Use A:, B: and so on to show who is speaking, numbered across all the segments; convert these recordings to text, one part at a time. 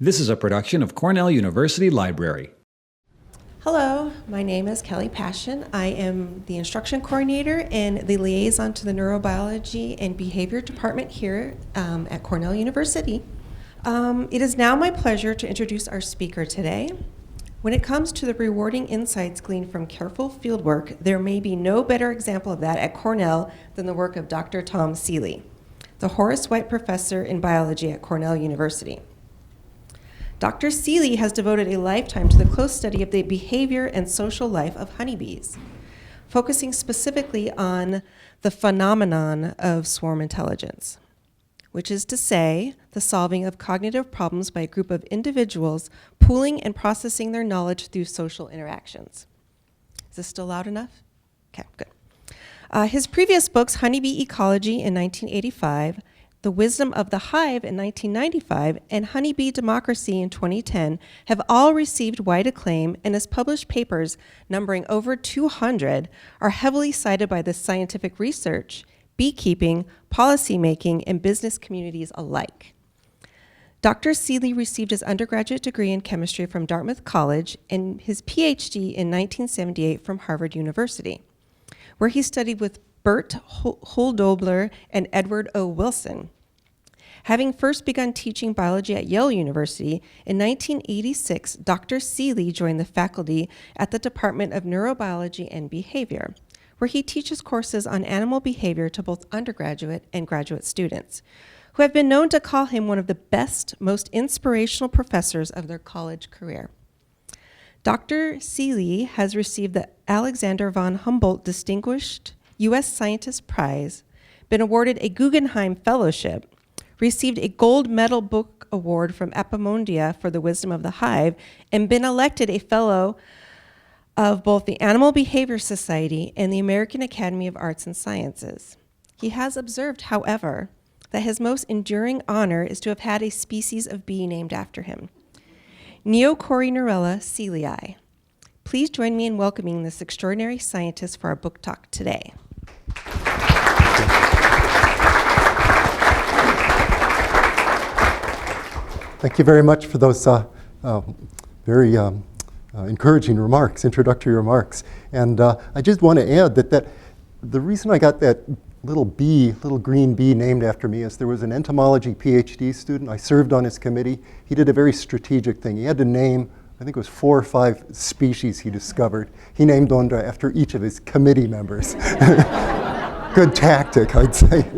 A: This is a production of Cornell University Library.
B: Hello, my name is Kelly Passion. I am the instruction coordinator and the liaison to the neurobiology and behavior department here at Cornell University. It is now my pleasure to introduce our speaker today. When it comes to the rewarding insights gleaned from careful fieldwork, there may be no better example of that at Cornell than the work of Dr. Thomas Seeley, the Horace White Professor in Biology at Cornell University. Dr. Seeley has devoted a lifetime to the close study of the behavior and social life of honeybees, focusing specifically on the phenomenon of swarm intelligence, which is to say, the solving of cognitive problems by a group of individuals pooling and processing their knowledge through social interactions. Is this still loud enough? Okay, good. His previous books, Honeybee Ecology in 1985, The Wisdom of the Hive in 1995, and Honeybee Democracy in 2010 have all received wide acclaim, and his published papers, numbering over 200, are heavily cited by the scientific research, beekeeping, policymaking, and business communities alike. Dr. Seeley received his undergraduate degree in chemistry from Dartmouth College and his PhD in 1978 from Harvard University, where he studied with Bert Holdobler and Edward O. Wilson. Having first begun teaching biology at Yale University, in 1986, Dr. Seeley joined the faculty at the Department of Neurobiology and Behavior, where he teaches courses on animal behavior to both undergraduate and graduate students, who have been known to call him one of the best, most inspirational professors of their college career. Dr. Seeley has received the Alexander von Humboldt Distinguished U.S. Scientist Prize, been awarded a Guggenheim Fellowship, received a Gold Medal Book Award from Epimondia for The Wisdom of the Hive, and been elected a Fellow of both the Animal Behavior Society and the American Academy of Arts and Sciences. He has observed, however, that his most enduring honor is to have had a species of bee named after him, Neocorinurella seeley. Please join me in welcoming this extraordinary scientist for our book talk today.
C: Thank you very much for those very encouraging remarks, introductory remarks. And I just want to add that the reason I got that little green bee named after me is there was an entomology PhD student. I served on his committee. He did a very strategic thing. He had to name, I think it was 4 or 5 species he discovered. He named one after each of his committee members. Good tactic, I'd say.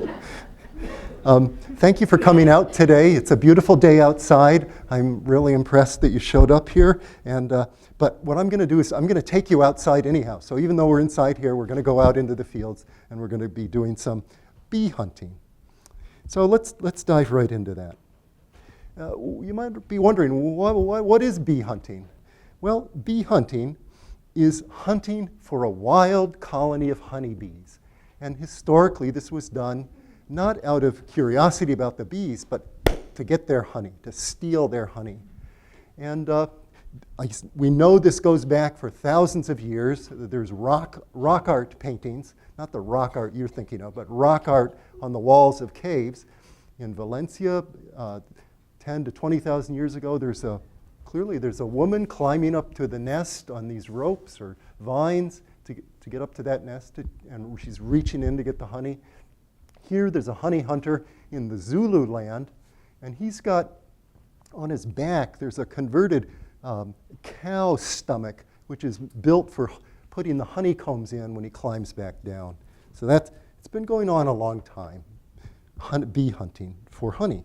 C: Thank you for coming out today. It's a beautiful day outside. I'm really impressed that you showed up here. And but what I'm going to do is I'm going to take you outside anyhow. So even though we're inside here, we're going to go out into the fields and we're going to be doing some bee hunting. So let's dive right into that. You might be wondering, what is bee hunting? Well, bee hunting is hunting for a wild colony of honeybees. And historically, this was done not out of curiosity about the bees, but to get their honey, to steal their honey. And we know this goes back for thousands of years. There's rock art paintings, not the rock art you're thinking of, but rock art on the walls of caves. In Valencia, 10 to 20,000 years ago, there's a woman climbing up to the nest on these ropes or vines to get up to that nest, and she's reaching in to get the honey. Here there's a honey hunter in the Zulu land, and he's got on his back, there's a converted cow stomach, which is built for putting the honeycombs in when he climbs back down. So it's been going on a long time, bee hunting for honey.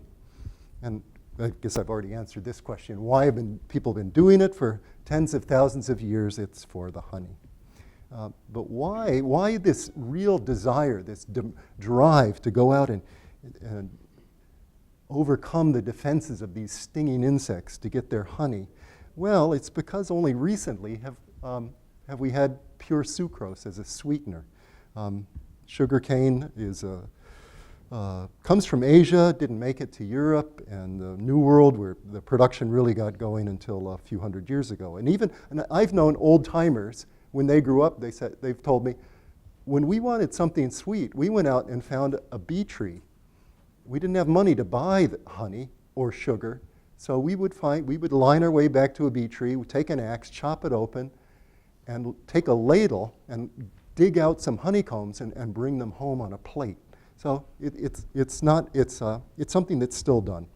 C: And I guess I've already answered this question. Why have people been doing it for tens of thousands of years? It's for the honey. But why this real desire, this drive to go out and overcome the defenses of these stinging insects to get their honey? Well, it's because only recently have we had pure sucrose as a sweetener. Sugarcane comes from Asia, didn't make it to Europe and the New World, where the production really got going until a few hundred years ago. And I've known old timers. When they grew up, they've told me, when we wanted something sweet, we went out and found a bee tree. We didn't have money to buy the honey or sugar, So we would line our way back to a bee tree, we'd take an axe, chop it open, and take a ladle and dig out some honeycombs and bring them home on a plate. So it's something that's still done.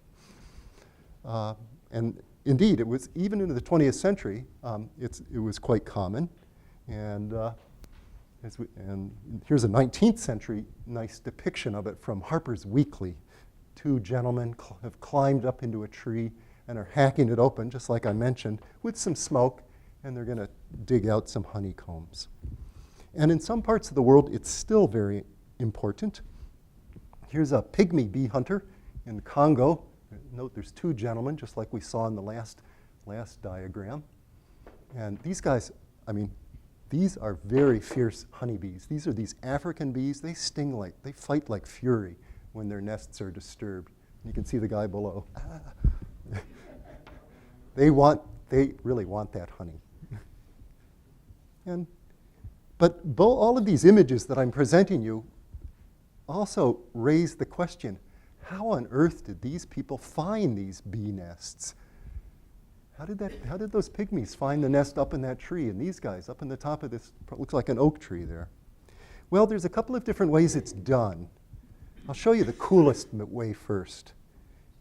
C: And indeed, it was even into the 20th century, it was quite common. And here's a 19th century nice depiction of it from Harper's Weekly. Two gentlemen have climbed up into a tree and are hacking it open, just like I mentioned, with some smoke, and they're going to dig out some honeycombs. And in some parts of the world, it's still very important. Here's a pygmy bee hunter in Congo. Note there's two gentlemen, just like we saw in the last diagram. And these guys, these are very fierce honeybees. These are these African bees. They fight like fury when their nests are disturbed. You can see the guy below. They really want that honey. But all of these images that I'm presenting you also raise the question, how on earth did these people find these bee nests? How did those pygmies find the nest up in that tree, and these guys up in the top of this, looks like an oak tree there? Well, there's a couple of different ways it's done. I'll show you the coolest way first.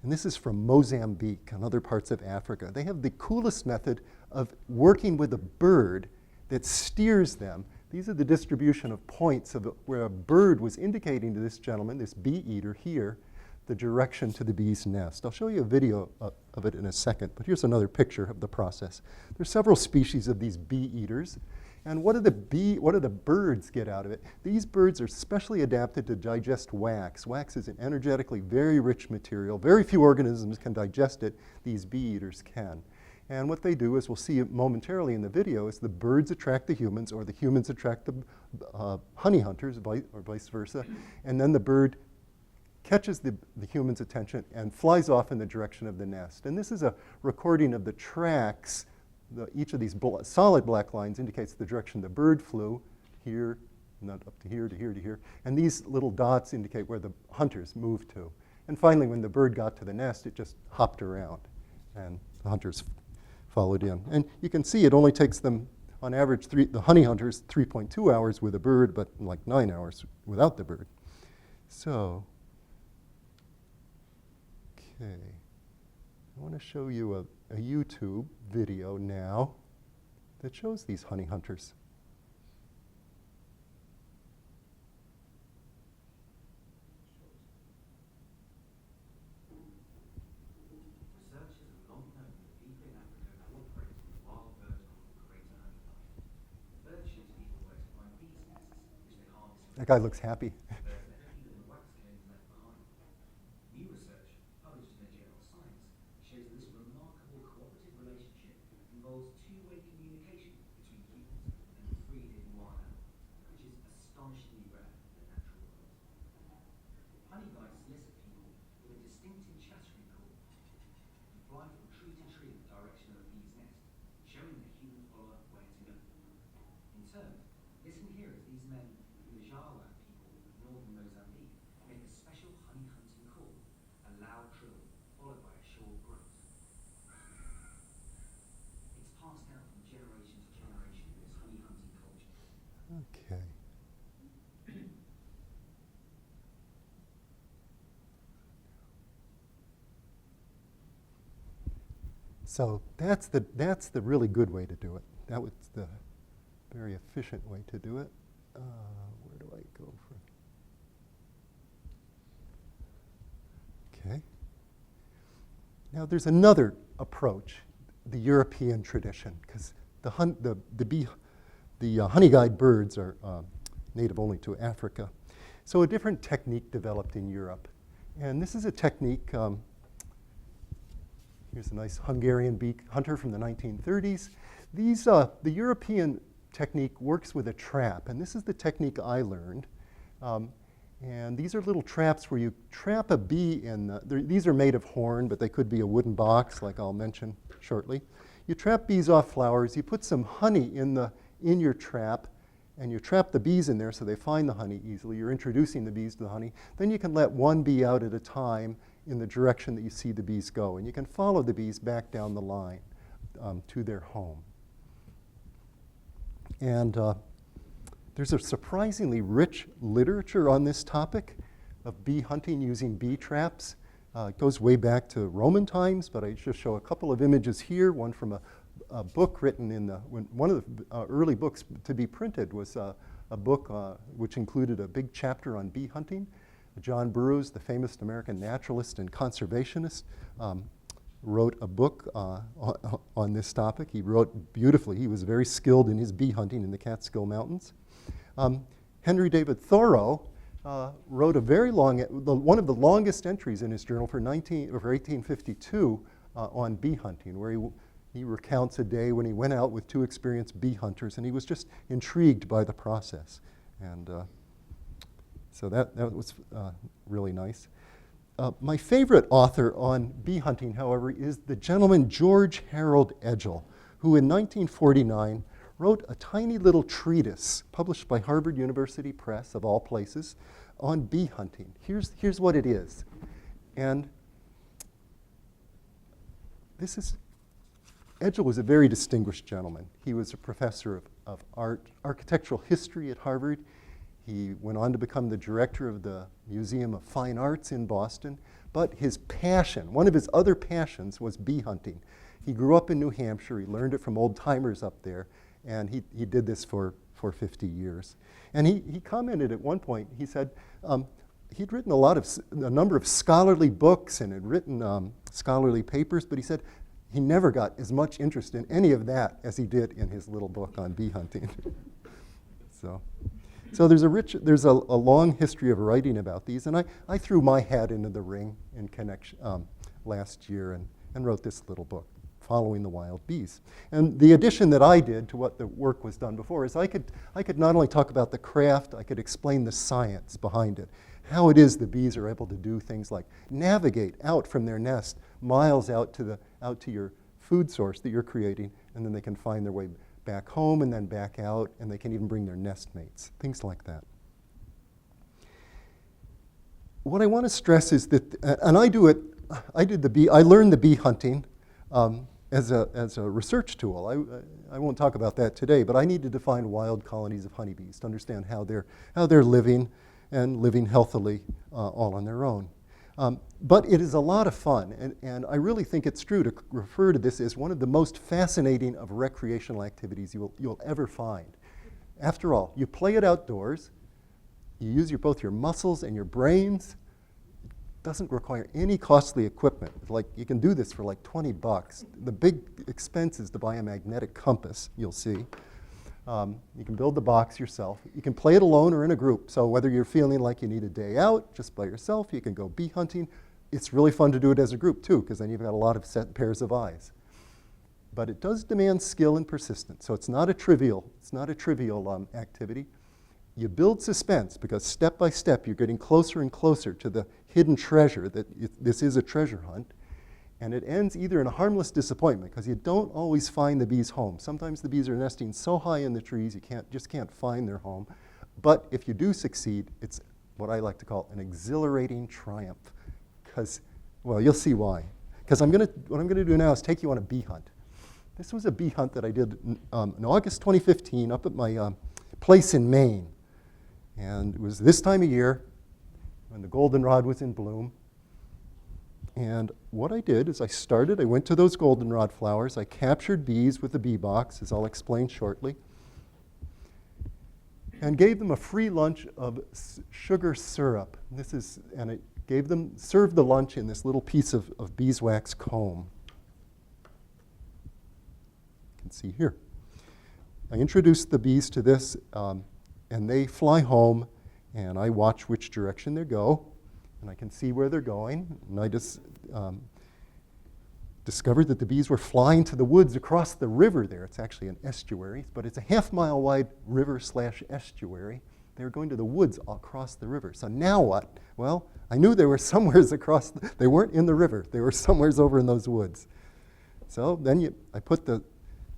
C: And this is from Mozambique and other parts of Africa. They have the coolest method of working with a bird that steers them. These are the distribution of points where a bird was indicating to this gentleman, this bee eater here, the direction to the bee's nest. I'll show you a video of it in a second, but here's another picture of the process. There's several species of these bee eaters. And what do the birds get out of it? These birds are specially adapted to digest wax. Wax is an energetically very rich material. Very few organisms can digest it. These bee eaters can. And what they do, as we'll see momentarily in the video, is the birds attract the humans, or the humans attract the honey hunters, or vice versa. And then the bird catches the human's attention and flies off in the direction of the nest. And this is a recording of the tracks. Each of these solid black lines indicates the direction the bird flew, here, not up to here, to here, to here. And these little dots indicate where the hunters moved to. And finally, when the bird got to the nest, it just hopped around, and the hunters followed in. And you can see it only takes them, on average, the honey hunters, 3.2 hours with a bird, but like 9 hours without the bird. So, okay. I want to show you a YouTube video now that shows these honey hunters.
D: Researchers have long known that people in Africa cooperate with wild birds called the greater honeyguide. Birds shoot people where to find bees' nests, which they harvest.
C: That guy looks happy.
D: Listen here as these men from the Jawa people of northern Mozambique make a special honey hunting call, a loud trill followed by a short grunt. It's passed down from generation to generation, this honey hunting culture.
C: Okay. So that's the really good way to do it. That was the very efficient way to do it. Where do I go from? Okay. Now there's another approach, the European tradition, because the honeyguide birds are native only to Africa. So a different technique developed in Europe. And this is a technique, here's a nice Hungarian bee hunter from the 1930s. The European technique works with a trap, and this is the technique I learned. And these are little traps where you trap a bee in. These are made of horn, but they could be a wooden box, like I'll mention shortly. You trap bees off flowers. You put some honey in your trap, and you trap the bees in there so they find the honey easily. You're introducing the bees to the honey. Then you can let one bee out at a time, in the direction that you see the bees go. And you can follow the bees back down the line to their home. And there's a surprisingly rich literature on this topic of bee hunting using bee traps. It goes way back to Roman times, but I just show a couple of images here. One from a book written in one of the early books to be printed was a book which included a big chapter on bee hunting. John Burroughs, the famous American naturalist and conservationist, wrote a book on this topic. He wrote beautifully. He was very skilled in his bee hunting in the Catskill Mountains. Henry David Thoreau wrote a very long, one of the longest entries in his journal for 1852 on bee hunting, where he recounts a day when he went out with two experienced bee hunters, and he was just intrigued by the process. And so that was really nice. My favorite author on bee hunting, however, is the gentleman George Harold Edgell, who in 1949 wrote a tiny little treatise published by Harvard University Press, of all places, on bee hunting. Here's what it is. And Edgell was a very distinguished gentleman. He was a professor of architectural history at Harvard. He went on to become the director of the Museum of Fine Arts in Boston. But his passion, one of his other passions, was bee hunting. He grew up in New Hampshire. He learned it from old timers up there. And he did this for 50 years. And he commented at one point, he said he'd written a number of scholarly books and had written scholarly papers, but he said he never got as much interest in any of that as he did in his little book on bee hunting. So there's a long history of writing about these, and I threw my hat into the ring in connection last year and wrote this little book, Following the Wild Bees. And the addition that I did to what the work was done before is I could not only talk about the craft, I could explain the science behind it, how it is the bees are able to do things like navigate out from their nest miles out to your food source that you're creating, and then they can find their way back home and then back out, and they can even bring their nest mates, things like that. What I want to stress is that, and I learned the bee hunting as a research tool. I won't talk about that today, but I needed to find wild colonies of honeybees to understand how they're living and living healthily all on their own. But it is a lot of fun, and I really think it's true to refer to this as one of the most fascinating of recreational activities you'll ever find. After all, you play it outdoors, you use both your muscles and your brains. It doesn't require any costly equipment. Like, you can do this for like $20. The big expense is to buy a magnetic compass, you'll see. You can build the box yourself. You can play it alone or in a group. So whether you're feeling like you need a day out just by yourself, you can go bee hunting. It's really fun to do it as a group too, because then you've got a lot of set pairs of eyes. But it does demand skill and persistence. So it's not a trivial activity. You build suspense because step by step you're getting closer and closer to the hidden treasure that this is a treasure hunt. And it ends either in a harmless disappointment because you don't always find the bees' home. Sometimes the bees are nesting so high in the trees you just can't find their home. But if you do succeed, it's what I like to call an exhilarating triumph. Because, well, you'll see why. Because what I'm going to do now is take you on a bee hunt. This was a bee hunt that I did in August 2015 up at my place in Maine. And it was this time of year when the goldenrod was in bloom. And what I did is I went to those goldenrod flowers. I captured bees with the bee box, as I'll explain shortly, and gave them a free lunch of sugar syrup. Served the lunch in this little piece of beeswax comb. You can see here. I introduced the bees to this, and they fly home, and I watch which direction they go. And I can see where they're going. And I just discovered that the bees were flying to the woods across the river there. It's actually an estuary, but it's a half-mile wide river/estuary. They were going to the woods across the river. So now what? Well, I knew they were somewheres across. They weren't in the river. They were somewheres over in those woods. So then I put the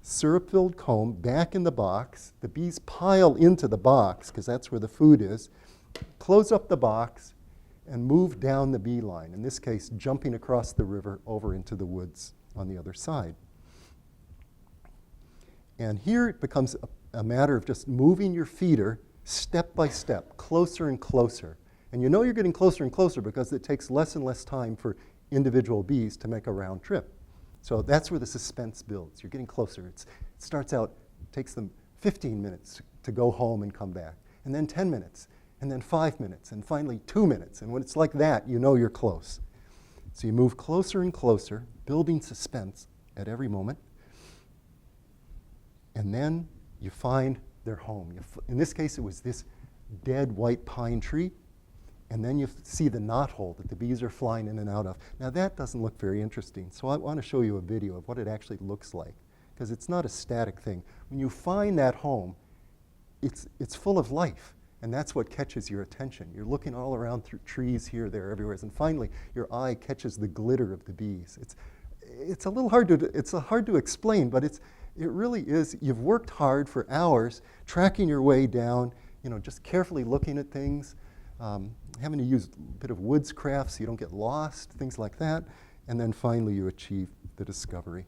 C: syrup-filled comb back in the box. The bees pile into the box because that's where the food is. Close up the box. and move down the beeline, in this case, jumping across the river over into the woods on the other side. And here it becomes a matter of just moving your feeder step by step, closer and closer. And you know you're getting closer and closer because it takes less and less time for individual bees to make a round trip. So that's where the suspense builds. You're getting closer. It starts out, takes them 15 minutes to go home and come back, and then 10 minutes, and then 5 minutes, and finally 2 minutes. And when it's like that, you know you're close. So you move closer and closer, building suspense at every moment. And then you find their home. In this case, it was this dead white pine tree. And then you see the knothole that the bees are flying in and out of. Now that doesn't look very interesting. So I want to show you a video of what it actually looks like, because it's not a static thing. When you find that home, it's full of life. And that's what catches your attention. You're looking all around through trees here, there, everywhere. And finally, your eye catches the glitter of the bees. It's a little hard to explain, but it really is. You've worked hard for hours, tracking your way down, just carefully looking at things, having to use a bit of woodscraft so you don't get lost, things like that. And then finally, you achieve the discovery.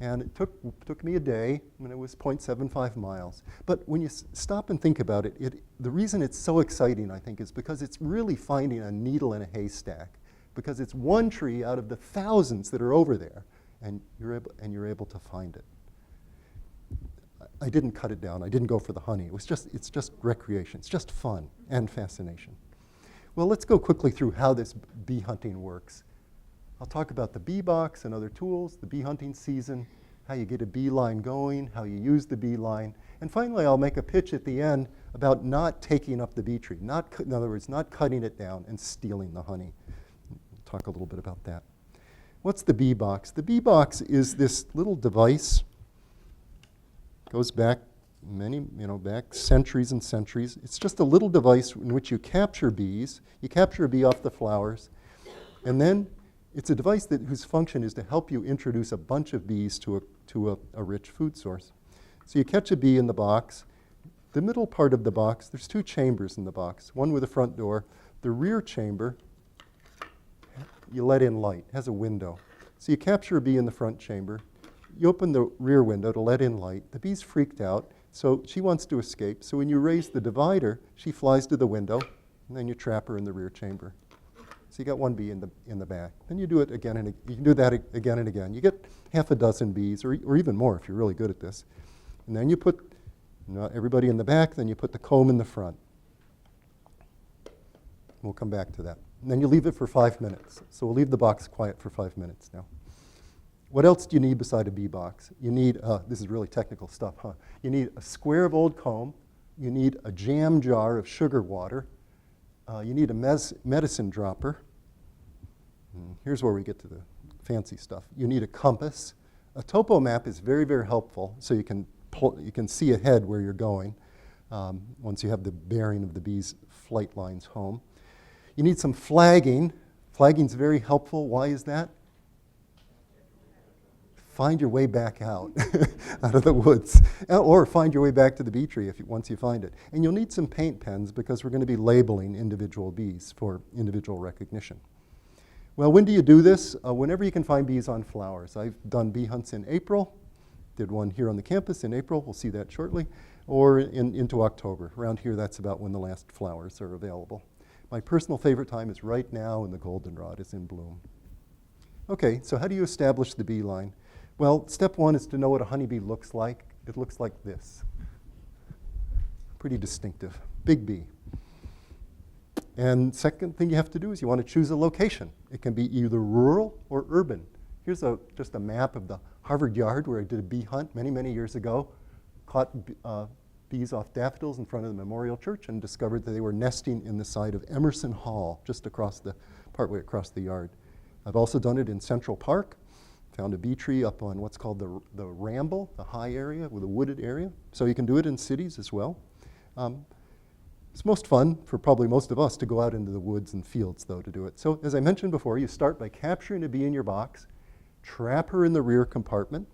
C: And it took me a day, and it was 0.75 miles. But when you stop and think about it, the reason it's so exciting, I think, is because it's really finding a needle in a haystack. Because it's one tree out of the thousands that are over there, and you're able to find it. I didn't cut it down. I didn't go for the honey. It's just recreation. It's just fun and fascination. Well, let's go quickly through how this bee hunting works. I'll talk about the bee box and other tools, the bee hunting season, how you get a beeline going, how you use the beeline, and finally I'll make a pitch at the end about not taking up the bee tree, in other words, not cutting it down and stealing the honey. We'll talk a little bit about that. What's the bee box? The bee box is this little device, goes back back centuries and centuries. It's just a little device in which you capture bees. You capture a bee off the flowers, and then it's a device whose function is to help you introduce a bunch of bees to a rich food source. So you catch a bee in the box. The middle part of the box, there's two chambers in the box, one with a front door. The rear chamber, you let in light, it has a window. So you capture a bee in the front chamber. You open the rear window to let in light. The bee's freaked out, so she wants to escape. So when you raise the divider, she flies to the window, and then you trap her in the rear chamber. So you got one bee in the back. Then you do it again, and you can do that again and again. You get half a dozen bees, or even more if you're really good at this. And then you put everybody in the back, then you put the comb in the front. We'll come back to that. And then you leave it for 5 minutes. So we'll leave the box quiet for 5 minutes now. What else do you need beside a bee box? You need, this is really technical stuff, huh? You need a square of old comb. You need a jam jar of sugar water. You need a medicine dropper. Here's where we get to the fancy stuff. You need a compass. A topo map is very, very helpful, so you can see ahead where you're going once you have the bearing of the bee's flight lines home. You need some flagging. Flagging's very helpful. Why is that? Find your way back out of the woods, or find your way back to the bee tree once you find it. And you'll need some paint pens because we're going to be labeling individual bees for individual recognition. Well, when do you do this? Whenever you can find bees on flowers. I've done bee hunts in April, did one here on the campus in April, we'll see that shortly, or into October. Around here, that's about when the last flowers are available. My personal favorite time is right now when the goldenrod is in bloom. Okay, so how do you establish the bee line? Well, step one is to know what a honeybee looks like. It looks like this. Pretty distinctive. Big bee. And second thing you have to do is you want to choose a location. It can be either rural or urban. Here's just a map of the Harvard Yard where I did a bee hunt many, many years ago. Caught bees off daffodils in front of the Memorial Church and discovered that they were nesting in the side of Emerson Hall, just partway across the yard. I've also done it in Central Park. Found a bee tree up on what's called the Ramble, the high area with a wooded area. So you can do it in cities as well. It's most fun for probably most of us to go out into the woods and fields, though, to do it. So as I mentioned before, you start by capturing a bee in your box, trap her in the rear compartment.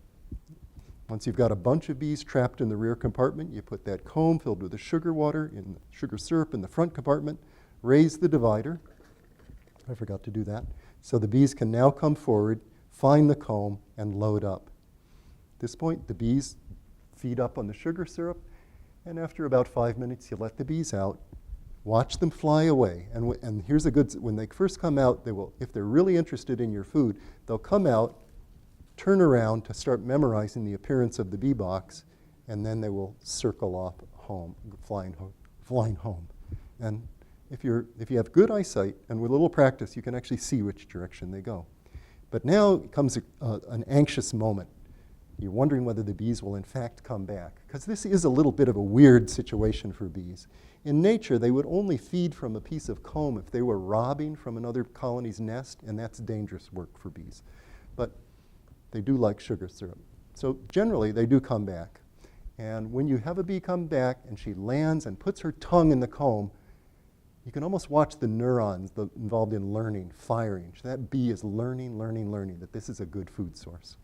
C: Once you've got a bunch of bees trapped in the rear compartment, you put that comb filled with the sugar water and sugar syrup in the front compartment, raise the divider, I forgot to do that. So the bees can now come forward, find the comb, and load up. At this point, the bees feed up on the sugar syrup, and after about 5 minutes, you let the bees out, watch them fly away. And here's a good, when they first come out, they will, if they're really interested in your food, they'll come out, turn around to start memorizing the appearance of the bee box, and then they will circle off home, flying home. And if you have good eyesight and with a little practice, you can actually see which direction they go. But now comes an anxious moment. You're wondering whether the bees will in fact come back, because this is a little bit of a weird situation for bees. In nature, they would only feed from a piece of comb if they were robbing from another colony's nest, and that's dangerous work for bees. But they do like sugar syrup. So generally, they do come back. And when you have a bee come back and she lands and puts her tongue in the comb, you can almost watch the neurons involved in learning firing. So that bee is learning that this is a good food source.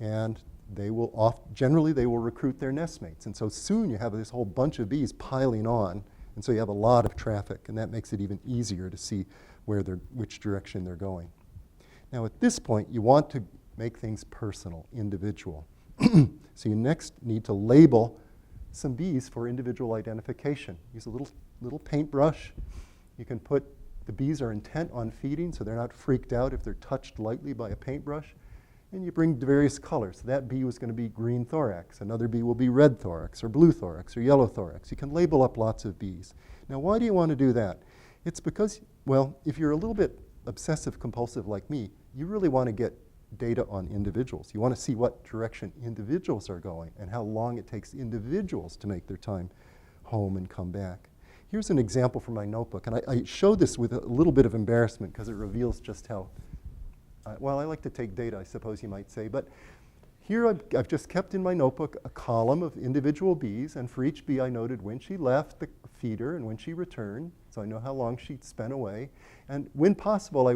C: And they will generally they will recruit their nestmates. And so soon you have this whole bunch of bees piling on, and so you have a lot of traffic, and that makes it even easier to see which direction they're going. Now at this point, you want to make things personal, individual. So you next need to label some bees for individual identification. Use a little paintbrush. You can put, the bees are intent on feeding, so they're not freaked out if they're touched lightly by a paintbrush. And you bring various colors. That bee was going to be green thorax. Another bee will be red thorax or blue thorax or yellow thorax. You can label up lots of bees. Now, why do you want to do that? It's because, well, if you're a little bit obsessive compulsive like me, you really want to get data on individuals. You want to see what direction individuals are going and how long it takes individuals to make their time home and come back. Here's an example from my notebook, and I show this with a little bit of embarrassment because it reveals just how, well, I like to take data, I suppose you might say, but here I've just kept in my notebook a column of individual bees, and for each bee I noted when she left the feeder and when she returned, so I know how long she'd spent away, and when possible I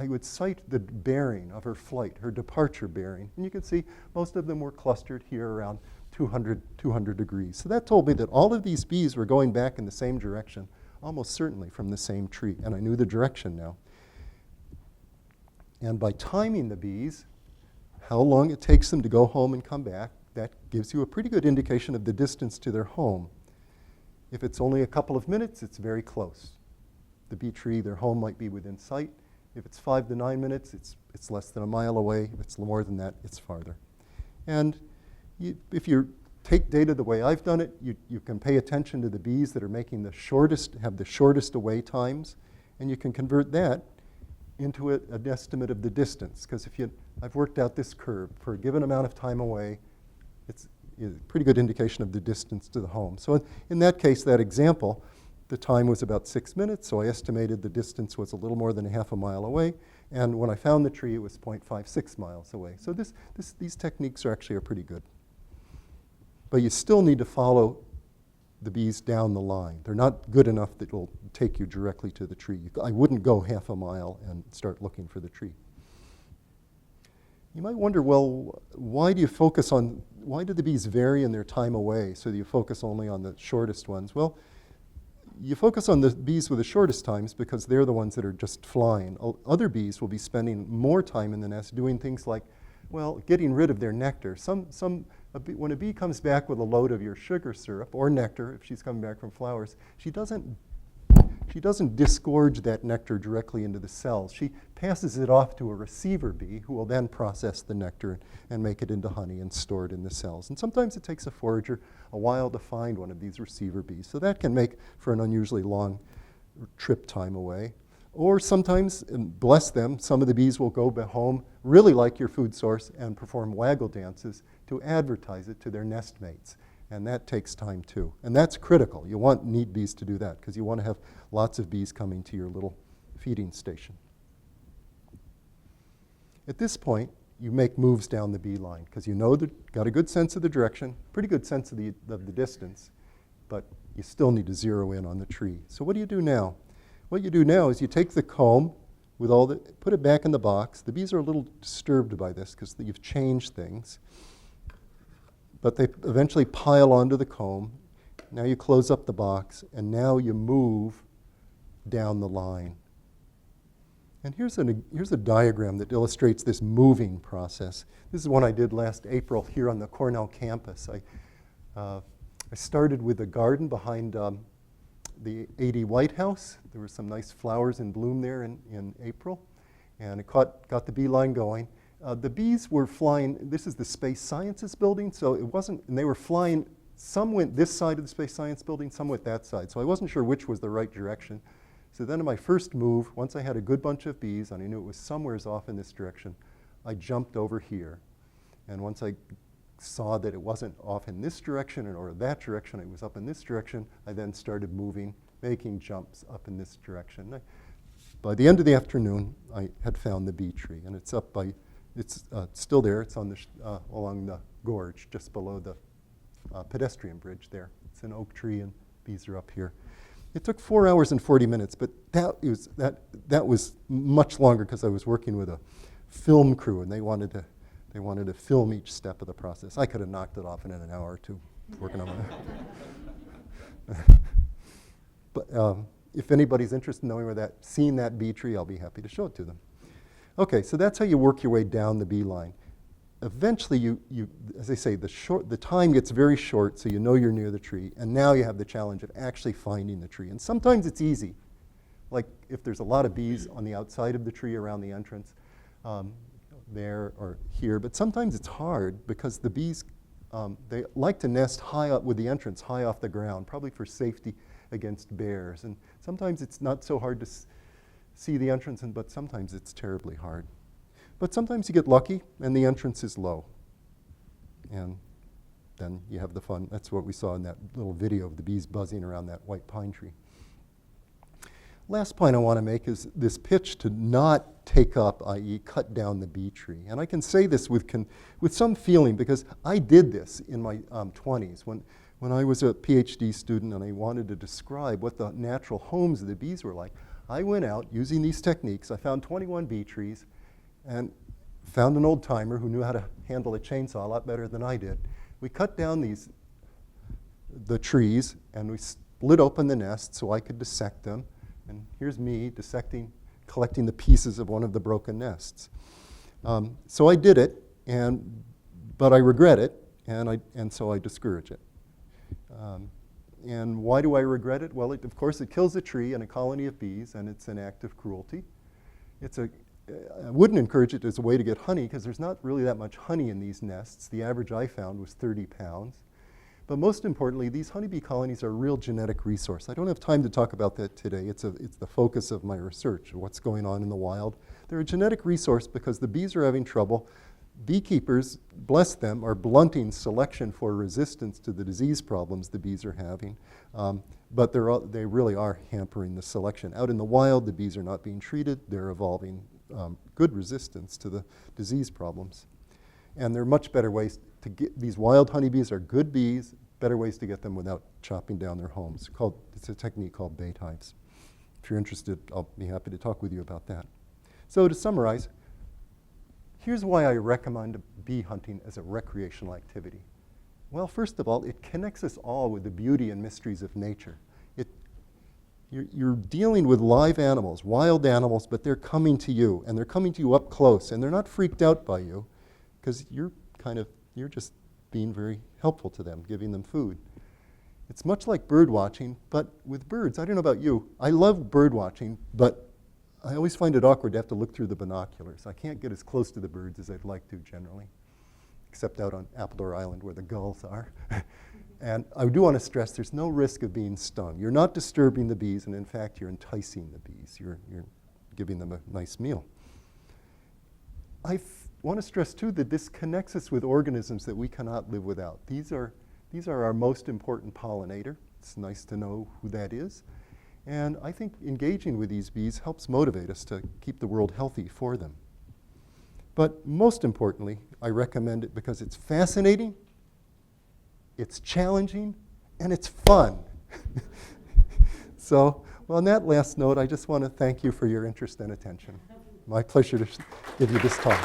C: would cite the bearing of her flight, her departure bearing. And you can see most of them were clustered here around 200 degrees. So that told me that all of these bees were going back in the same direction, almost certainly from the same tree. And I knew the direction now. And by timing the bees, how long it takes them to go home and come back, that gives you a pretty good indication of the distance to their home. If it's only a couple of minutes, it's very close. The bee tree, their home might be within sight. If it's 5 to 9 minutes, it's less than a mile away. If it's more than that, it's farther. And if you take data the way I've done it, you can pay attention to the bees that are making have the shortest away times, and you can convert that into an estimate of the distance. Because I've worked out this curve. For a given amount of time away, it's a pretty good indication of the distance to the home. So in that case, that example, the time was about 6 minutes, so I estimated the distance was a little more than a half a mile away. And when I found the tree, it was 0.56 miles away. So these techniques are pretty good. But you still need to follow the bees down the line. They're not good enough that will take you directly to the tree. I wouldn't go half a mile and start looking for the tree. You might wonder, well, why do the bees vary in their time away so that you focus only on the shortest ones? Well, you focus on the bees with the shortest times because they're the ones that are just flying. Other bees will be spending more time in the nest doing things like, well, getting rid of their nectar. When a bee comes back with a load of your sugar syrup or nectar, if she's coming back from flowers, she doesn't disgorge that nectar directly into the cells. She passes it off to a receiver bee who will then process the nectar and make it into honey and store it in the cells. And sometimes it takes a forager a while to find one of these receiver bees. So that can make for an unusually long trip time away. Or sometimes, and bless them, some of the bees will go home, really like your food source, and perform waggle dances to advertise it to their nestmates. And that takes time too. And that's critical. You want neat bees to do that because you want to have lots of bees coming to your little feeding station. At this point, you make moves down the beeline because you know got a good sense of the direction, pretty good sense of the distance, but you still need to zero in on the tree. So what do you do now? What you do now is you take the comb put it back in the box. The bees are a little disturbed by this because you've changed things. But they eventually pile onto the comb. Now you close up the box, and now you move down the line. And here's a diagram that illustrates this moving process. This is one I did last April here on the Cornell campus. I started with a garden behind the 80 White House. There were some nice flowers in bloom there in April. And it got the Beeline going. The bees were flying. This is the Space Sciences building, so it wasn't, and they were flying. Some went this side of the Space Science building, some went that side. So I wasn't sure which was the right direction. So then in my first move, once I had a good bunch of bees and I knew it was somewheres off in this direction, I jumped over here. And once I saw that it wasn't off in this direction or that direction, it was up in this direction, I then started moving, making jumps up in this direction. By the end of the afternoon, I had found the bee tree, and it's up by, it's still there. It's on the along the gorge, just below the pedestrian bridge there. It's an oak tree, and bees are up here. It took 4 hours and 40 minutes, but that was much longer because I was working with a film crew, and they wanted to film each step of the process. I could have knocked it off in an hour or two working on it. But if anybody's interested in knowing seeing that bee tree, I'll be happy to show it to them. Okay, so that's how you work your way down the Beeline. Eventually, you as I say, the time gets very short, so you know you're near the tree, and now you have the challenge of actually finding the tree. And sometimes it's easy, like if there's a lot of bees on the outside of the tree around the entrance, there or here. But sometimes it's hard because the bees, they like to nest high up with the entrance, high off the ground, probably for safety against bears. And sometimes it's not so hard to see the entrance, but sometimes it's terribly hard. But sometimes you get lucky and the entrance is low. And then you have the fun. That's what we saw in that little video of the bees buzzing around that white pine tree. Last point I want to make is this pitch to not take up, i.e. cut down the bee tree. And I can say this with some feeling because I did this in my 20s when I was a PhD student and I wanted to describe what the natural homes of the bees were like. I went out using these techniques. I found 21 bee trees and found an old timer who knew how to handle a chainsaw a lot better than I did. We cut down the trees and we split open the nests so I could dissect them. And here's me dissecting, collecting the pieces of one of the broken nests. So I did it, but I regret it, and so I discourage it. And why do I regret it? Well, of course, it kills a tree and a colony of bees, and it's an act of cruelty. I wouldn't encourage it as a way to get honey, because there's not really that much honey in these nests. The average I found was 30 pounds. But most importantly, these honeybee colonies are a real genetic resource. I don't have time to talk about that today. It's the focus of my research, what's going on in the wild. They're a genetic resource because the bees are having trouble. Beekeepers, bless them, are blunting selection for resistance to the disease problems the bees are having. But they really are hampering the selection. Out in the wild, the bees are not being treated. They're evolving good resistance to the disease problems. And there are much better ways to get these wild honeybees are good bees, better ways to get them without chopping down their homes. It's a technique called bait hives. If you're interested, I'll be happy to talk with you about that. So to summarize, here's why I recommend bee hunting as a recreational activity. Well, first of all, it connects us all with the beauty and mysteries of nature. You're dealing with live animals, wild animals, but they're coming to you, and they're coming to you up close, and they're not freaked out by you, because you're just being very helpful to them, giving them food. It's much like bird watching, but with birds. I don't know about you. I love bird watching, but I always find it awkward to have to look through the binoculars. I can't get as close to the birds as I'd like to generally, except out on Appledore Island where the gulls are. And I do want to stress there's no risk of being stung. You're not disturbing the bees, and in fact, you're enticing the bees. You're giving them a nice meal. I want to stress, too, that this connects us with organisms that we cannot live without. These are our most important pollinator. It's nice to know who that is. And I think engaging with these bees helps motivate us to keep the world healthy for them. But most importantly, I recommend it because it's fascinating, it's challenging, and it's fun. So, well, on that last note, I just want to thank you for your interest and attention. My pleasure to give you this talk.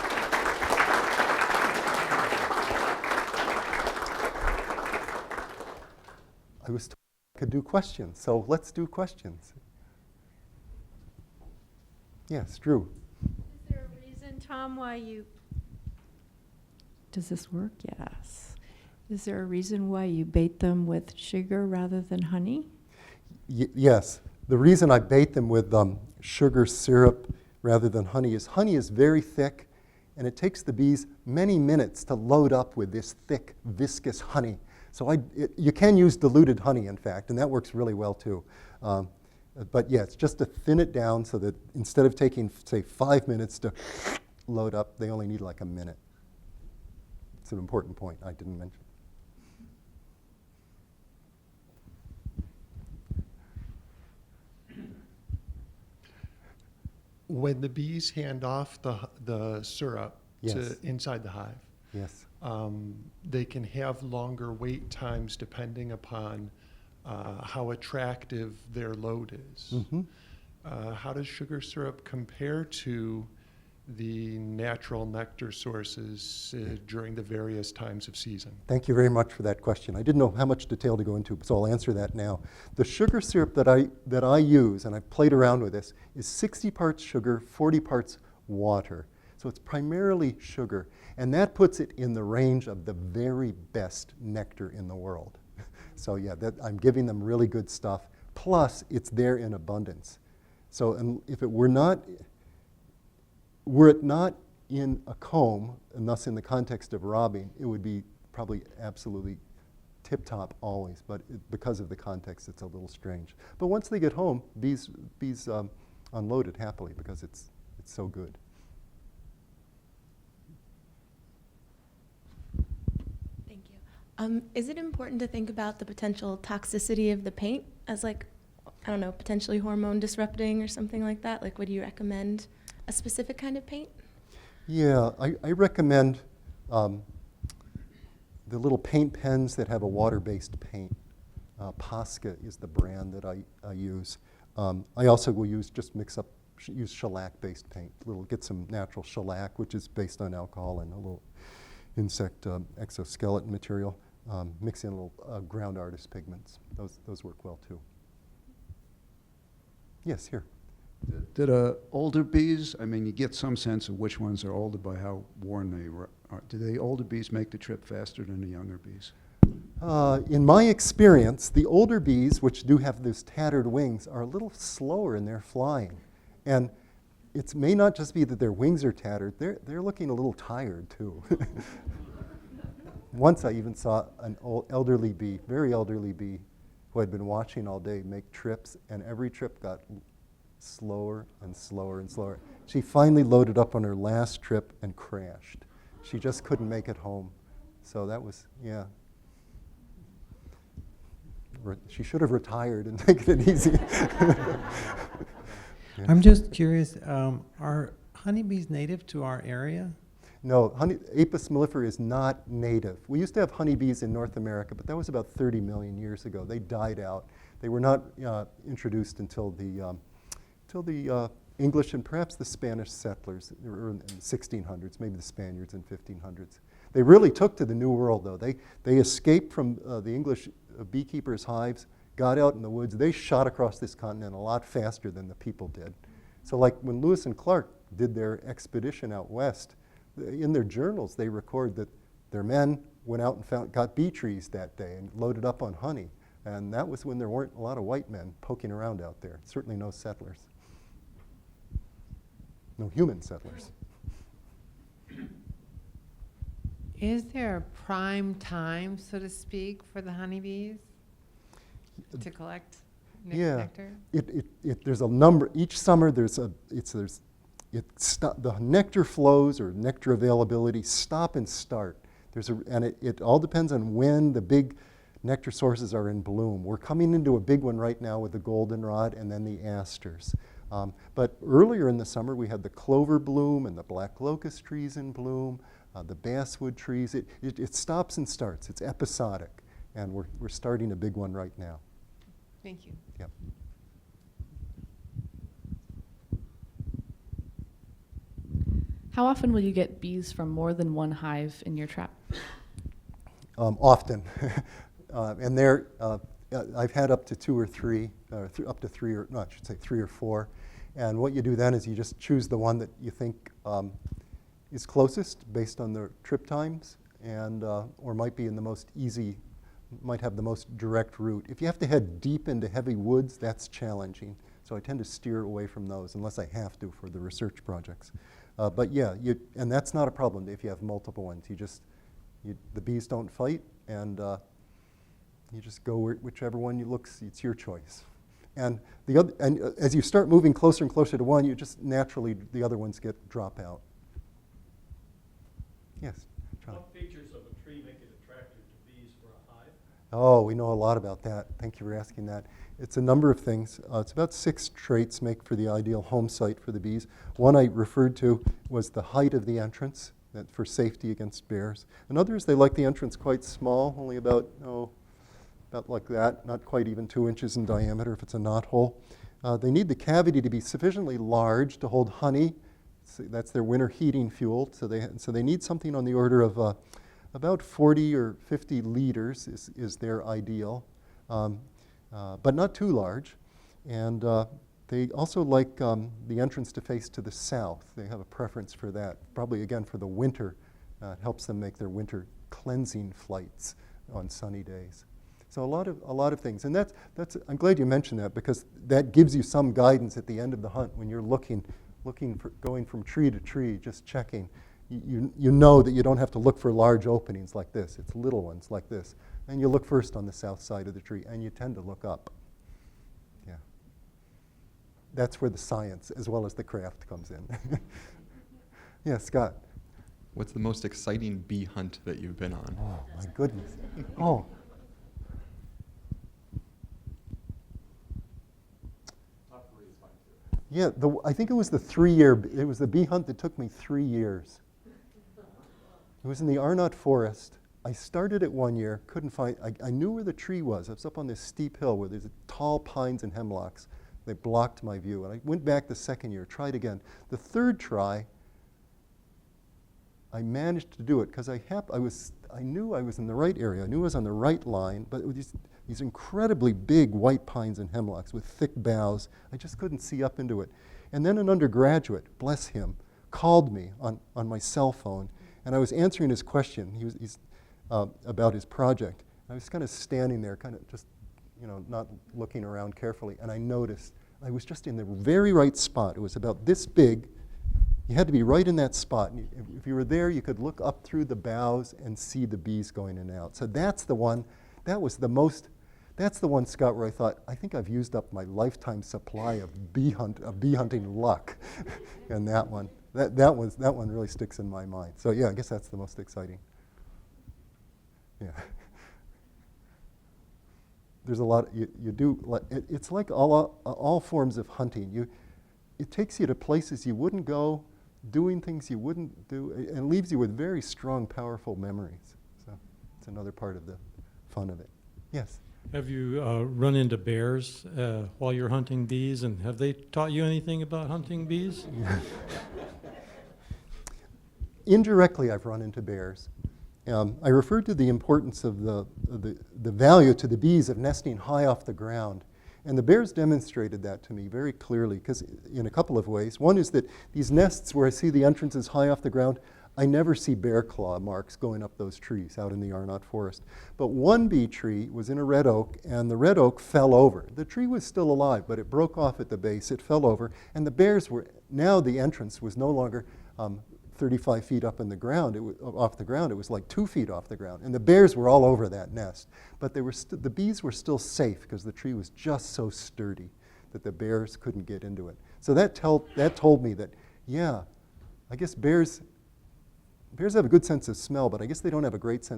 C: I was told I could do questions, so let's do questions. Yes, Drew.
E: Is there a reason, Tom, why you... Does this work? Yes. Is there a reason why you bait them with sugar rather than honey?
C: Yes. The reason I bait them with sugar syrup rather than honey is very thick, and it takes the bees many minutes to load up with this thick, viscous honey. So you can use diluted honey, in fact, and that works really well too. But yeah, it's just to thin it down so that instead of taking, say, 5 minutes to load up, they only need like a minute. It's an important point I didn't mention.
F: When the bees hand off the syrup
C: Yes.
F: to inside the hive,
C: Yes.
F: they can have longer wait times depending upon how attractive their load is.
C: Mm-hmm.
F: How does sugar syrup compare to the natural nectar sources during the various times of season?
C: Thank you very much for that question. I didn't know how much detail to go into, so I'll answer that now. The sugar syrup that I use, and I've played around with this, is 60 parts sugar, 40 parts water. So it's primarily sugar, and that puts it in the range of the very best nectar in the world. So yeah, I'm giving them really good stuff, plus it's there in abundance. So and if it were not in a comb, and thus in the context of robbing, it would be probably absolutely tip-top always, but because of the context, it's a little strange. But once they get home, bees unload it happily because it's so good.
G: Thank you. Is it important to think about the potential toxicity of the paint as, like, I don't know, potentially hormone disrupting or something like that? Like, would you recommend a specific kind of paint?
C: Yeah, I recommend the little paint pens that have a water-based paint. Posca is the brand that I use. I also will use use shellac-based paint. Get some natural shellac, which is based on alcohol and a little insect exoskeleton material. Mix in a little ground artist pigments. Those work well too. Yes, here.
H: Did older bees, I mean, you get some sense of which ones are older by how worn they are. Do the older bees make the trip faster than the younger bees?
C: In my experience, the older bees, which do have those tattered wings, are a little slower in their flying. And it may not just be that their wings are tattered, they're looking a little tired too. Once I even saw an elderly bee, very elderly bee, who had been watching all day make trips, and every trip got slower and slower and slower. She finally loaded up on her last trip and crashed. She just couldn't make it home. So that was, yeah. She should have retired and taken it easy. Yeah.
I: I'm just curious, are honeybees native to our area?
C: No, Apis mellifera is not native. We used to have honeybees in North America, but that was about 30 million years ago. They died out. They were not introduced until the English and perhaps the Spanish settlers in the 1600s, maybe the Spaniards in 1500s. They really took to the New World, though. They escaped from the English beekeepers' hives, got out in the woods. They shot across this continent a lot faster than the people did. So like when Lewis and Clark did their expedition out west, in their journals they record that their men went out and got bee trees that day and loaded up on honey. And that was when there weren't a lot of white men poking around out there. Certainly no settlers. No human settlers.
J: Is there a prime time, so to speak, for the honeybees to collect nectar?
C: There's a number. Each summer the nectar flows or nectar availability stop and start. It all depends on when the big nectar sources are in bloom. We're coming into a big one right now with the goldenrod and then the asters. But earlier in the summer, we had the clover bloom and the black locust trees in bloom, the basswood trees. It stops and starts. It's episodic, and we're starting a big one right now.
J: Thank you.
C: Yep.
K: How often will you get bees from more than one hive in your trap?
C: Often. And I've had up to two or three, up to three or, no, I should say 3 or 4. And what you do then is you just choose the one that you think is closest based on the trip times, and or might be in the most easy, might have the most direct route. If you have to head deep into heavy woods, that's challenging. So I tend to steer away from those unless I have to for the research projects. But yeah, and that's not a problem if you have multiple ones. The bees don't fight, and you just go whichever one looks. It's your choice. And as you start moving closer and closer to one, you just naturally the other ones drop out. Yes, John.
L: What features of a tree make it attractive to bees for a hive?
C: Oh, we know a lot about that. Thank you for asking that. It's a number of things. It's about 6 traits make for the ideal home site for the bees. One I referred to was the height of the entrance, for safety against bears. And others, they like the entrance quite small, only about like that, not quite even 2 inches in diameter if it's a knothole. They need the cavity to be sufficiently large to hold honey. So that's their winter heating fuel. So they need something on the order of about 40 or 50 liters is their ideal, but not too large. And they also like the entrance to face to the south. They have a preference for that, probably again for the winter. It helps them make their winter cleansing flights on sunny days. So a lot of things, and that's I'm glad you mentioned that, because that gives you some guidance at the end of the hunt when you're looking for going from tree to tree, just checking. You know that you don't have to look for large openings like this. It's little ones like this, and you look first on the south side of the tree, and you tend to look up. Yeah, that's where the science as well as the craft comes in. Yeah, Scott.
M: What's the most exciting bee hunt that you've been on?
C: Oh my goodness. Oh. Yeah, I think it was the bee hunt that took me 3 years. It was in the Arnott Forest. I started it 1 year, couldn't find, I knew where the tree was. I was up on this steep hill where there's tall pines and hemlocks. They blocked my view. And I went back the second year, tried again. The third try, I managed to do it because I knew I was in the right area. I knew I was on the right line, but with these incredibly big white pines and hemlocks with thick boughs, I just couldn't see up into it. And then an undergraduate, bless him, called me on my cell phone, and I was answering his question. He's about his project. I was kind of standing there, kind of just, not looking around carefully, and I noticed I was just in the very right spot. It was about this big. You had to be right in that spot. And if you were there, you could look up through the boughs and see the bees going in and out. So that's the one. That's the one, Scott, where I thought, I think I've used up my lifetime supply of bee hunting luck. And that one really sticks in my mind. So yeah, I guess that's the most exciting. Yeah. There's a lot you do. It's like all forms of hunting. It takes you to places you wouldn't go, doing things you wouldn't do, and leaves you with very strong, powerful memories. So it's another part of the fun of it. Yes?
L: Have you run into bears while you're hunting bees, and have they taught you anything about hunting bees?
C: Indirectly, I've run into bears. I referred to the importance of the value to the bees of nesting high off the ground. And the bears demonstrated that to me very clearly, because in a couple of ways. One is that these nests where I see the entrances high off the ground, I never see bear claw marks going up those trees out in the Arnott Forest. But one bee tree was in a red oak, and the red oak fell over. The tree was still alive, but it broke off at the base. It fell over, and the bears now the entrance was no longer 35 feet up in the ground. Off the ground. It was like 2 feet off the ground, and the bears were all over that nest. But the bees were still safe because the tree was just so sturdy that the bears couldn't get into it. So that told me that, yeah, I guess bears have a good sense of smell, but I guess they don't have a great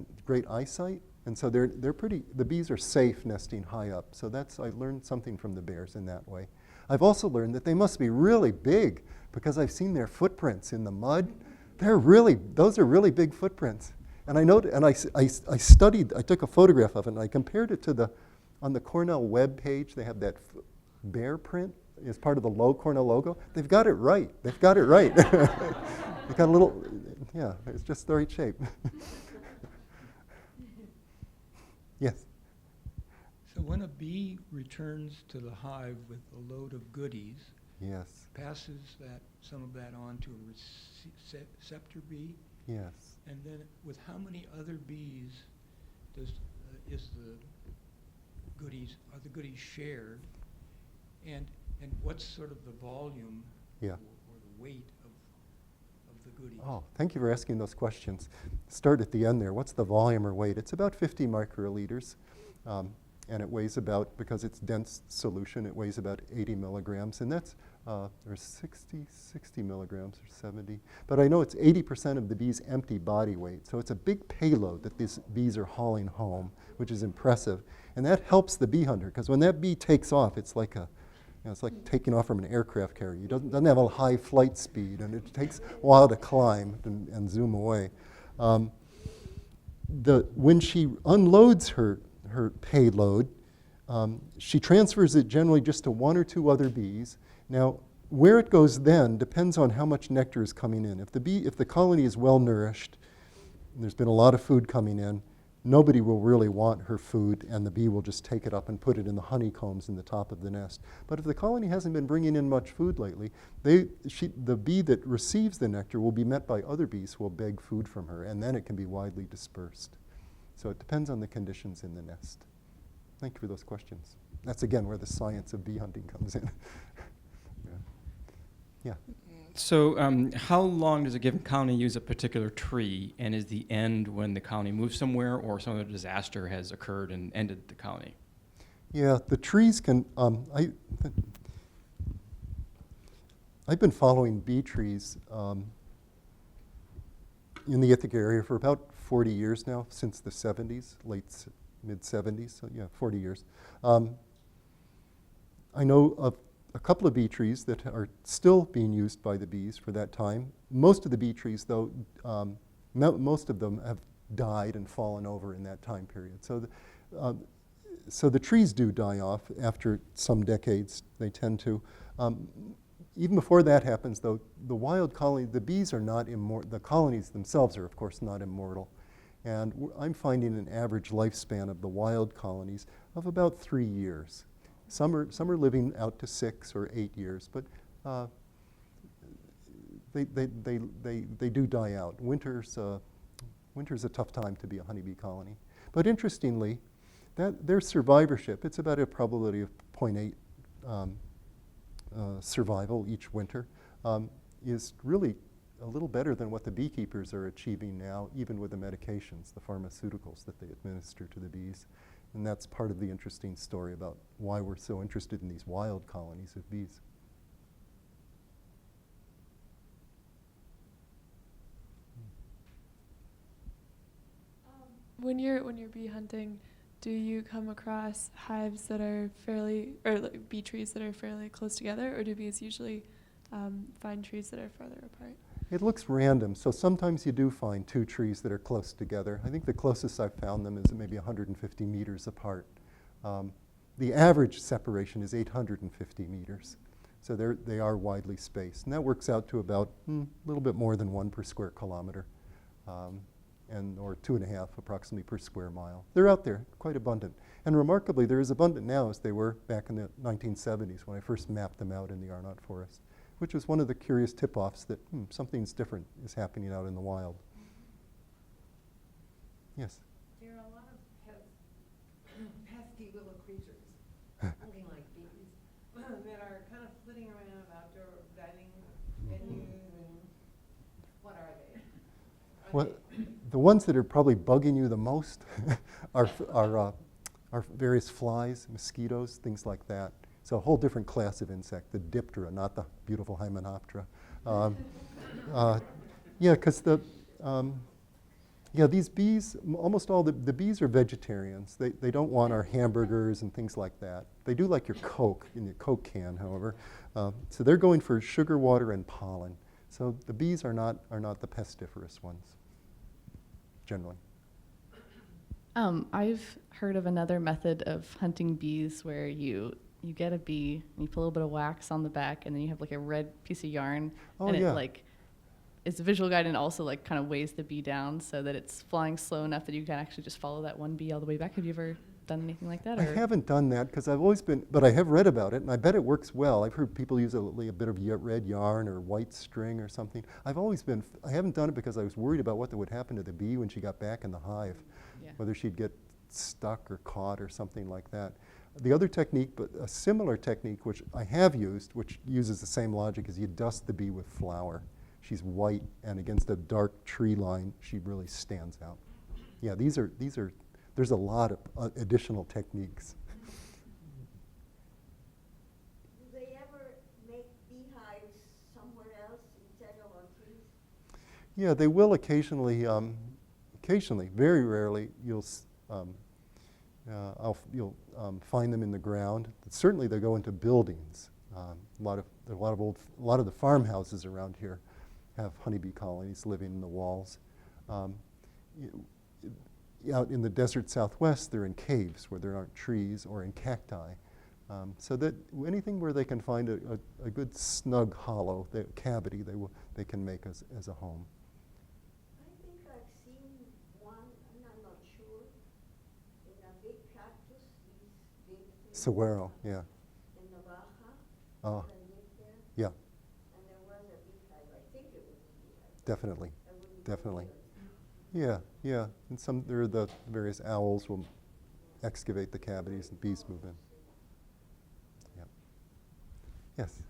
C: eyesight, and so the bees are safe nesting high up. So I learned something from the bears in that way. I've also learned that they must be really big because I've seen their footprints in the mud. Those are really big footprints. And I took a photograph of it, and I compared it to on the Cornell web page, they have that bear print as part of the Cornell logo. They've got it right. They've got a little, yeah, it's just the right shape. Yes?
N: So when a bee returns to the hive with a load of goodies,
C: Yes.
N: passes some of that on to a receptor bee.
C: Yes.
N: And then with how many other bees are the goodies shared? And what's sort of the volume or the weight of the goodies?
C: Oh, thank you for asking those questions. Start at the end there. What's the volume or weight? It's about 50 microliters. And it weighs about, because it's dense solution, it weighs about 80 milligrams. And that's, there's 60 milligrams or 70. But I know it's 80% of the bee's empty body weight. So it's a big payload that these bees are hauling home, which is impressive. And that helps the bee hunter, because when that bee takes off, it's like it's like taking off from an aircraft carrier. It doesn't have a high flight speed, and it takes a while to climb and zoom away. When she unloads her payload, she transfers it generally just to one or two other bees. Now, where it goes then depends on how much nectar is coming in. If the colony is well nourished, and there's been a lot of food coming in, nobody will really want her food, and the bee will just take it up and put it in the honeycombs in the top of the nest. But if the colony hasn't been bringing in much food lately, the bee that receives the nectar will be met by other bees who will beg food from her, and then it can be widely dispersed. So it depends on the conditions in the nest. Thank you for those questions. That's, again, where the science of bee hunting comes in. Yeah.
O: So how long does a given colony use a particular tree, and is the end when the colony moves somewhere or some other disaster has occurred and ended the colony?
C: Yeah, the trees can, I've been following bee trees in the Ithaca area for about 40 years now, since the 70s, mid-70s, so yeah, 40 years. I know of a couple of bee trees that are still being used by the bees for that time. Most of the bee trees, though, most of them have died and fallen over in that time period. So the trees do die off after some decades. They tend to. Even before that happens, though, the wild colony, the bees are not immortal. The colonies themselves are, of course, not immortal. And I'm finding an average lifespan of the wild colonies of about 3 years. Some are living out to 6 or 8 years, but they do die out. Winter's a tough time to be a honeybee colony. But interestingly, their survivorship, it's about a probability of 0.8 survival each winter, is really a little better than what the beekeepers are achieving now, even with the medications, the pharmaceuticals that they administer to the bees. And that's part of the interesting story about why we're so interested in these wild colonies of bees.
P: When you're bee hunting, do you come across hives that are like bee trees that are fairly close together, or do bees usually find trees that are farther apart?
C: It looks random, so sometimes you do find 2 trees that are close together. I think the closest I've found them is maybe 150 meters apart. The average separation is 850 meters, so they are widely spaced. And that works out to about a little bit more than 1 per square kilometer, or 2.5 approximately per square mile. They're out there, quite abundant. And remarkably, they're as abundant now as they were back in the 1970s when I first mapped them out in the Arnott Forest, which was one of the curious tip-offs that something's different is happening out in the wild. Yes?
J: There are a lot of pesky little creatures, looking like bees, that are kind of flitting around outdoor dining venues, and what are they?
C: Well, the ones that are probably bugging you the most are various flies, mosquitoes, things like that. So a whole different class of insect, the Diptera, not the beautiful Hymenoptera. Yeah, because these bees, almost all the bees are vegetarians. They don't want our hamburgers and things like that. They do like your Coke in your Coke can, however. So they're going for sugar, water, and pollen. So the bees are not the pestiferous ones, generally.
K: I've heard of another method of hunting bees where you get a bee and you put a little bit of wax on the back, and then you have like a red piece of yarn, and it it's a visual guide and also like kind of weighs the bee down so that it's flying slow enough that you can actually just follow that one bee all the way back. Have you ever done anything like that?
C: I haven't done that because I've always been, but I have read about it, and I bet it works well. I've heard people use a bit of red yarn or white string or something. I haven't done it because I was worried about what would happen to the bee when she got back in the hive, whether she'd get stuck or caught or something like that. The other technique, but a similar technique, which I have used, which uses the same logic, is you dust the bee with flour. She's white, and against a dark tree line, she really stands out. Yeah, there's a lot of additional techniques.
Q: Do they ever make beehives somewhere else instead of on trees?
C: Yeah, they will occasionally. Occasionally, very rarely, you'll find them in the ground. But certainly, they go into buildings. A lot of the farmhouses around here have honeybee colonies living in the walls. Out in the desert Southwest, they're in caves where there aren't trees or in cacti. So that anything where they can find a good snug hollow, cavity, they can make as a home.
Q: I think I've seen one, and I'm not sure, in a big cactus, these big things.
C: Saguaro, yeah.
Q: In Navaja.
C: Oh.
Q: And lived there.
C: Yeah.
Q: And there was a beehive. I think it was a beehive.
C: Definitely, definitely. Yeah, yeah. And there are the various owls will excavate the cavities and bees move in. Yeah. Yes.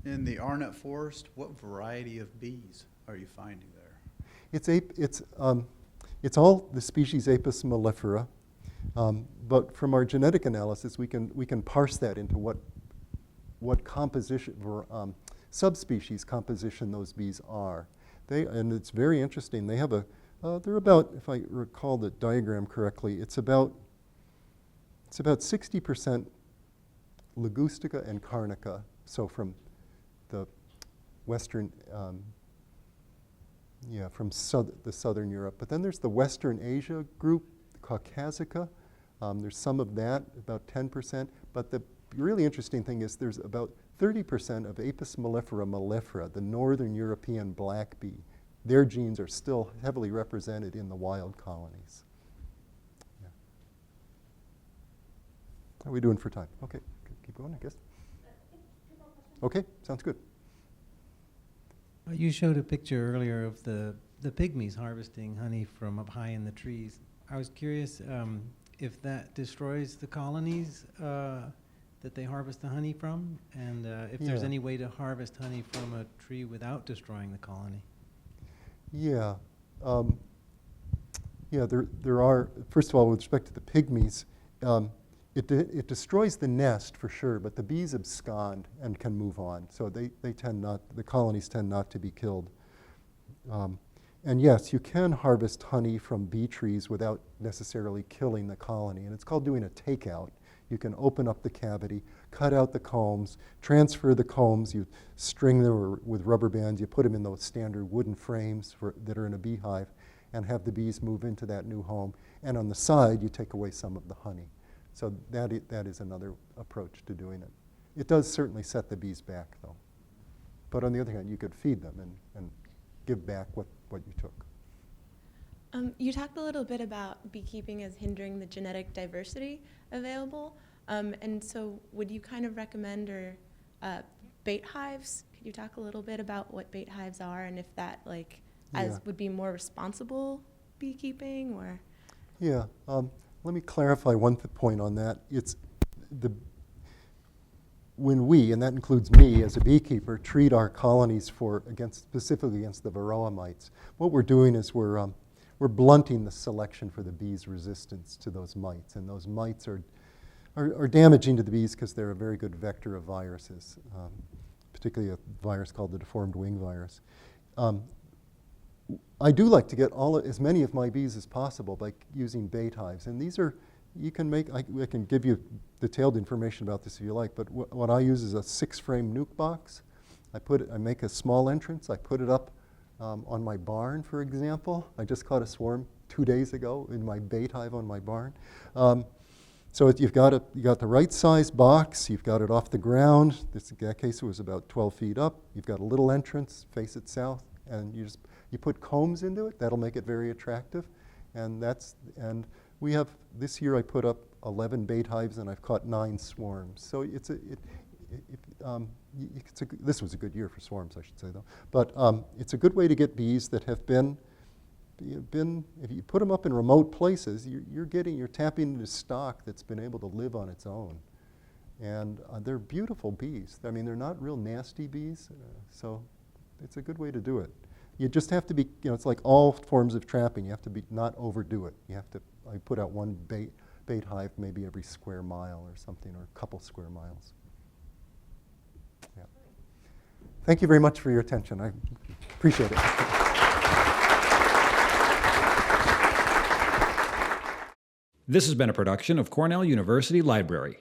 R: In the Arnett Forest, what variety of bees are you finding there?
C: It's all the species Apis mellifera, but from our genetic analysis, we can parse that into what composition, subspecies composition those bees are. And it's very interesting. They have they're about, if I recall the diagram correctly, it's about 60% Ligustica and Carnica. So from the western, the southern Europe. But then there's the Western Asia group, Caucasica. There's some of that, about 10%. But the really interesting thing is there's about 30% of Apis mellifera mellifera, the northern European black bee. Their genes are still heavily represented in the wild colonies. Yeah. How are we doing for time? Okay, keep going, I guess. Okay, sounds good.
I: You showed a picture earlier of the pygmies harvesting honey from up high in the trees. I was curious if that destroys the colonies that they harvest the honey from, and if there's any way to harvest honey from a tree without destroying the colony.
C: Yeah. There are, first of all, with respect to the pygmies, it destroys the nest for sure, but the bees abscond and can move on. So they tend not, the colonies tend not to be killed. And yes, you can harvest honey from bee trees without necessarily killing the colony, and it's called doing a takeout. You can open up the cavity, cut out the combs, transfer the combs, you string them with rubber bands, you put them in those standard wooden frames that are in a beehive, and have the bees move into that new home. And on the side, you take away some of the honey. So that is another approach to doing it. It does certainly set the bees back, though. But on the other hand, you could feed them and give back what you took.
G: You talked a little bit about beekeeping as hindering the genetic diversity available. And so would you kind of recommend bait hives? Could you talk a little bit about what bait hives are and if that would be more responsible beekeeping or?
C: Yeah, let me clarify one point on that. When we, and that includes me as a beekeeper, treat our colonies specifically against the varroa mites, what we're doing is we're blunting the selection for the bees' resistance to those mites. And those mites are damaging to the bees because they're a very good vector of viruses, particularly a virus called the deformed wing virus. I do like to get as many of my bees as possible by using bait hives. And these are, you can make, I can give you detailed information about this if you like, but what I use is a 6-frame nuke box. I make a small entrance, I put it up on my barn, for example. I just caught a swarm 2 days ago in my bait hive on my barn. So you've got the right size box, you've got it off the ground. In that case, it was about 12 feet up. You've got a little entrance, face it south, and you put combs into it. That'll make it very attractive. And we have, this year I put up 11 bait hives and I've caught 9 swarms. So it's this was a good year for swarms, I should say, though. But it's a good way to get bees that have been, if you put them up in remote places, you're tapping into stock that's been able to live on its own. And they're beautiful bees. I mean, they're not real nasty bees, so it's a good way to do it. You just have to be, it's like all forms of trapping. You have to not overdo it. You have to, I put out one bait hive maybe every square mile or something, or a couple square miles. Yeah. Thank you very much for your attention. I appreciate it.
A: This has been a production of Cornell University Library.